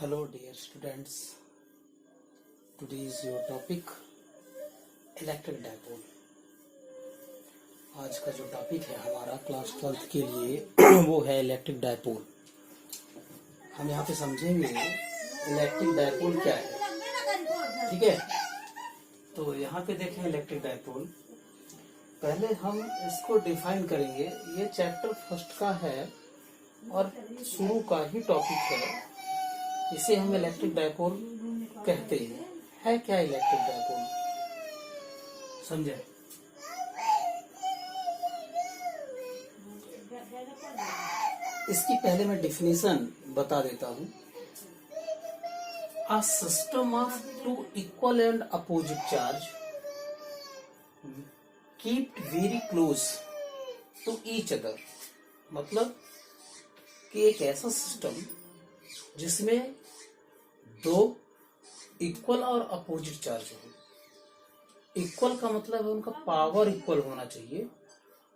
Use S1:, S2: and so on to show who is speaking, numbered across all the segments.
S1: Hello dear students, today is your topic electric dipole. आज का जो टॉपिक है हमारा क्लास 12th के लिए वो है इलेक्ट्रिक डायपोल। हम यहाँ पे समझेंगे इलेक्ट्रिक डायपोल क्या है, ठीक है। तो यहाँ पे देखें इलेक्ट्रिक डायपोल, पहले हम इसको डिफाइन करेंगे। ये चैप्टर फर्स्ट का है और शुरू का ही टॉपिक है, इसे हम इलेक्ट्रिक डायपोल कहते हैं। है क्या इलेक्ट्रिक डायपोल, समझे? इसकी पहले मैं डिफिनीशन बता देता हूं। A system of two equal and opposite charge keeped very close to each other. मतलब कि एक ऐसा सिस्टम जिसमें दो इक्वल और अपोजिट चार्ज हो। इक्वल का मतलब है उनका पावर इक्वल होना चाहिए,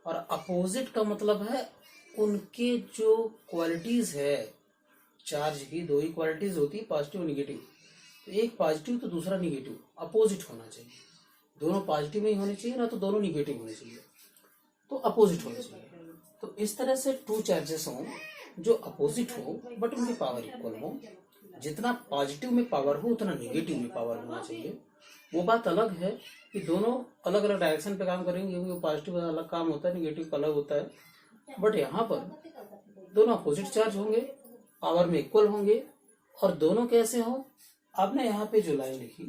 S1: और अपोजिट का मतलब है उनके जो क्वालिटीज है चार्ज की। दो ही क्वालिटीज होती है, पॉजिटिव और निगेटिव। तो एक पॉजिटिव तो दूसरा निगेटिव, अपोजिट होना चाहिए। दोनों पॉजिटिव नहीं होने चाहिए, ना तो दोनों निगेटिव होने चाहिए, तो अपोजिट होने चाहिए। तो इस तरह से टू चार्जेस हों जो अपोजिट हो बट उनकी पावर इक्वल हो। जितना पॉजिटिव में पावर हो उतना निगेटिव में पावर होना चाहिए। वो बात अलग है कि दोनों अलग अलग डायरेक्शन पे काम करेंगे, क्योंकि पॉजिटिव का अलग काम होता है, निगेटिव का अलग होता है। बट यहाँ पर दोनों अपोजिट चार्ज होंगे, पावर में इक्वल होंगे, और दोनों कैसे हो। आपने यहाँ पे जो लाइन लिखी,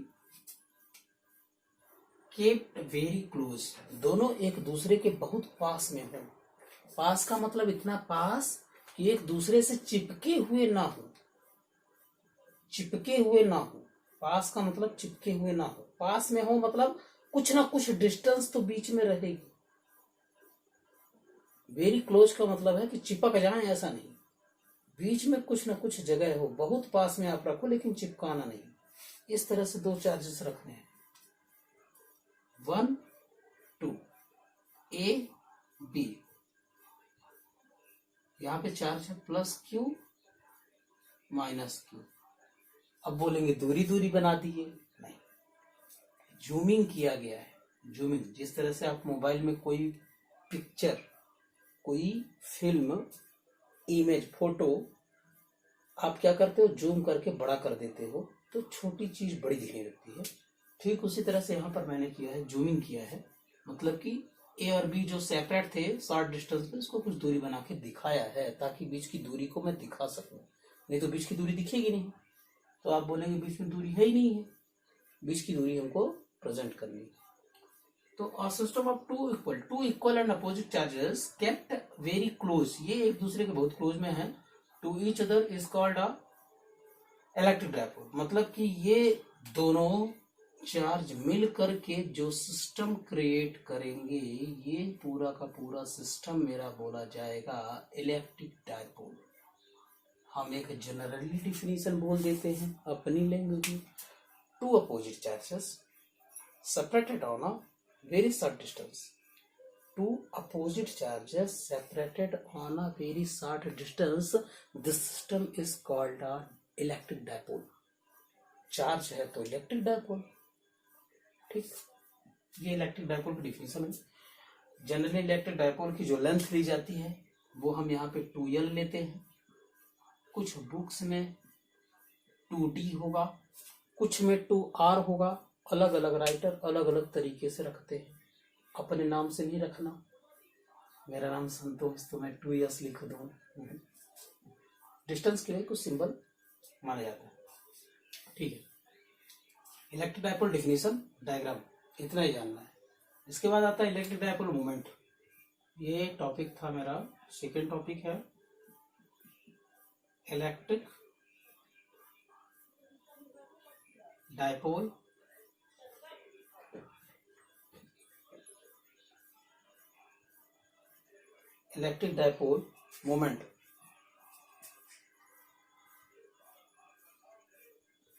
S1: केप्ट वेरी क्लोज, दोनों एक दूसरे के बहुत पास में हो। पास का मतलब इतना पास कि एक दूसरे से चिपके हुए ना हो। चिपके हुए ना हो, पास का मतलब चिपके हुए ना हो। पास में हो मतलब कुछ ना कुछ डिस्टेंस तो बीच में रहेगी। वेरी क्लोज का मतलब है कि चिपक जाए, ऐसा नहीं, बीच में कुछ ना कुछ जगह हो। बहुत पास में आप रखो लेकिन चिपकाना नहीं। इस तरह से दो चार्जेस रखने हैं, 1 2 A B। यहां पे चार्ज है प्लस Q माइनस Q। अब बोलेंगे दूरी दूरी बना दी है, नहीं, जूमिंग किया गया है। जूमिंग, जिस तरह से आप मोबाइल में कोई पिक्चर, कोई फिल्म, इमेज, फोटो आप क्या करते हो, जूम करके बड़ा कर देते हो, तो छोटी चीज बड़ी दिखने लगती है। ठीक उसी तरह से यहाँ पर मैंने किया है, जूमिंग किया है। मतलब कि ए और बी जो सेपरेट थे शॉर्ट डिस्टेंस पे, इसको कुछ दूरी बना के दिखाया है ताकि बीच की दूरी को मैं दिखा सकूं। नहीं तो बीच की दूरी दिखेगी नहीं, तो आप बोलेंगे बीच में दूरी है ही नहीं है। बीच की दूरी हमको प्रेजेंट करनी है। तो a system of two equal and opposite charges kept very close, ये एक दूसरे के बहुत क्लोज में है, to each other is called a electric dipole. मतलब कि ये दोनों चार्ज मिल करके जो सिस्टम क्रिएट करेंगे, ये पूरा का पूरा सिस्टम मेरा बोला जाएगा इलेक्ट्रिक डायपोल। हम एक जनरली डिफिनीशन बोल देते हैं अपनी लैंग्वेज में। Two opposite charges separated on a very short distance. Two opposite charges separated on a very short distance. This system is called a electric dipole. Charge है तो electric dipole. ठीक, ये electric dipole की definition है। Generally electric dipole की जो length ली जाती है वो हम यहाँ पे 2L लेते हैं। कुछ बुक्स में 2D होगा, कुछ में 2R होगा। अलग अलग राइटर अलग अलग तरीके से रखते हैं। अपने नाम से नहीं रखना। मेरा नाम संतोष, तो मैं 2S लिख दूं। डिस्टेंस के लिए कुछ सिंबल माना जाता है, ठीक है। इलेक्ट्रिक डायपोल डिफिनीशन, डायग्राम, इतना ही जानना है। इसके बाद आता है इलेक्ट्रिक डायपोल मोमेंट। ये टॉपिक था मेरा, सेकेंड टॉपिक है electric dipole electric dipole moment.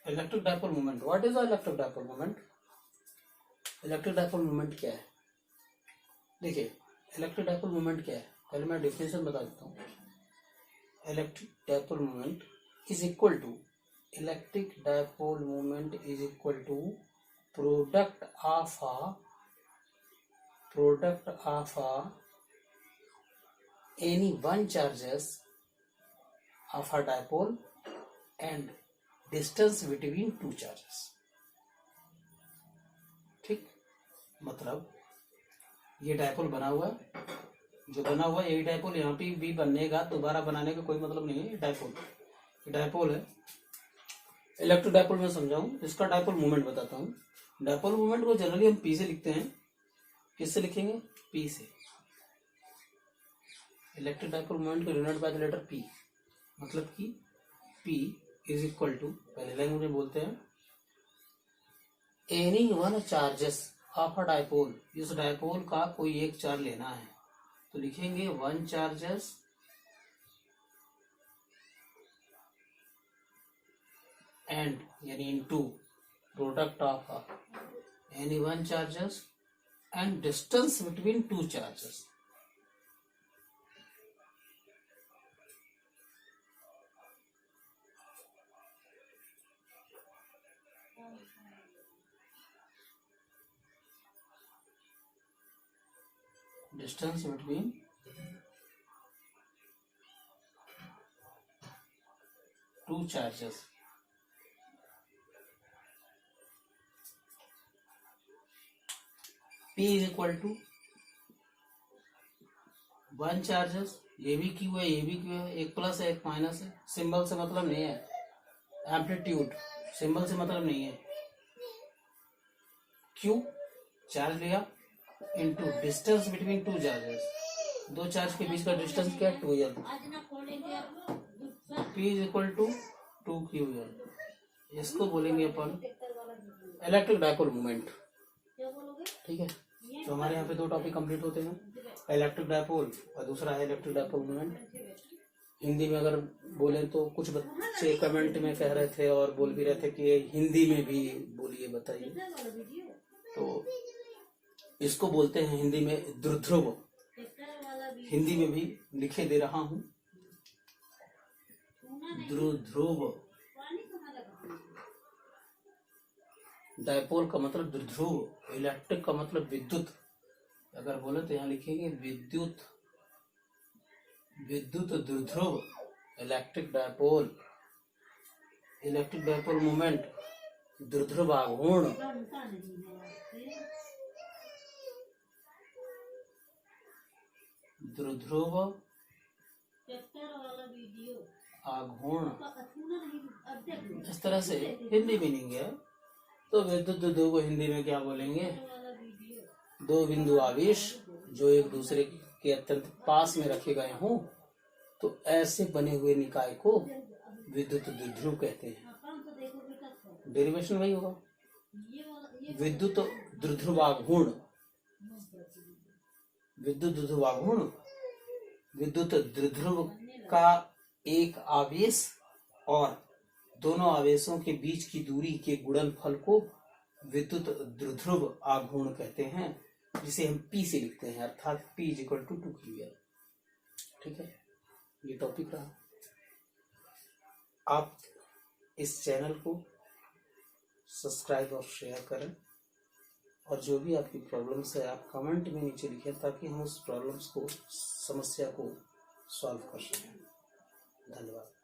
S1: Electric dipole moment, what is electric dipole moment? Electric dipole moment क्या है? देखिए, इलेक्ट्रिक डायपोल मोमेंट क्या है, पहले मैं डिफिनेशन बता देता हूँ। Electric dipole moment is equal to electric dipole moment is equal to product of any one charges of a dipole and distance between two charges. ठीक, मतलब ये डायपोल बना हुआ है, जो बना हुआ है यही डायपोल यहाँ पे भी बनेगा, दोबारा बनाने का कोई मतलब नहीं है। डायपोल है। इलेक्ट्रिक डायपोल में समझाऊं, इसका डायपोल मोमेंट बताता हूँ। डायपोल मोमेंट को जनरली हम पी से लिखते हैं। किससे लिखेंगे? पी से। इलेक्ट्रिक डायपोल मोमेंट को denote by the letter P, मतलब कि पी इज इक्वल टू, पहले लैंग्वेज में बोलते हैं, any one charges of a dipole. इस डायपोल का कोई एक चार्ज लेना है तो लिखेंगे वन चार्जेस एंड यानी into product of any one charges and distance between two charges. Distance between two charges. P is equal to one charges, ये भी क्यू है ये भी क्यू है, एक प्लस है एक माइनस है, सिंबल से मतलब नहीं है। एम्पलीट्यूड सिंबल से मतलब नहीं है। क्यू चार्ज लिया into distance between two charges, दो चार्ज के बीच का डिस्टेंस क्या है? 2L। P is equal to 2QL। इसको बोलेंगे अपन इलेक्ट्रिक डायपोल मोमेंट। ठीक है, तो हमारे यहाँ पे दो टॉपिक कंप्लीट होते हैं, इलेक्ट्रिक डायपोल और दूसरा है इलेक्ट्रिक डायपोल मोमेंट। हिंदी में अगर बोले तो कुछ बच्चे कमेंट में कह रहे थे और बोल भी रहे थे कि हिंदी में भी बोलिए, बताइए। तो इसको बोलते हैं हिंदी में द्रुध्रुव। हिंदी में भी लिखे दे रहा हूं, द्रुध्रुव। डायपोल का मतलब द्रुध्रुव, इलेक्ट्रिक का मतलब विद्युत। अगर बोले तो यहाँ लिखेंगे विद्युत द्रुध्रुव, electric dipole. Electric dipole moment द्रुध्रुव आघूर्ण। द्रुध्रुव आघूर्ण, इस तरह से हिंदी मीनिंग है। तो विद्युत द्रुध्रुव को हिंदी में क्या बोलेंगे? दो बिंदु आवेश जो एक दूसरे के अत्यंत पास में रखे गए हों, तो ऐसे बने हुए निकाय को विद्युत द्रुध्रुव कहते हैं। डेरिवेशन वही होगा, विद्युत द्रुध्रुवाघूर्ण। विद्युत द्रुध्रुवाघूर्ण, विद्युत द्रुध्रुव का एक आवेश और दोनों आवेशों के बीच की दूरी के गुणनफल को विद्युत द्रुध्रुव आघूर्ण कहते हैं, जिसे हम P से लिखते हैं, अर्थात P is equal to 2QL। ठीक है, ये टॉपिक रहा। आप इस चैनल को सब्सक्राइब और शेयर करें, और जो भी आपकी प्रॉब्लम्स है आप कमेंट में नीचे लिखें, ताकि हम उस प्रॉब्लम्स को, समस्या को सॉल्व कर सकें। धन्यवाद।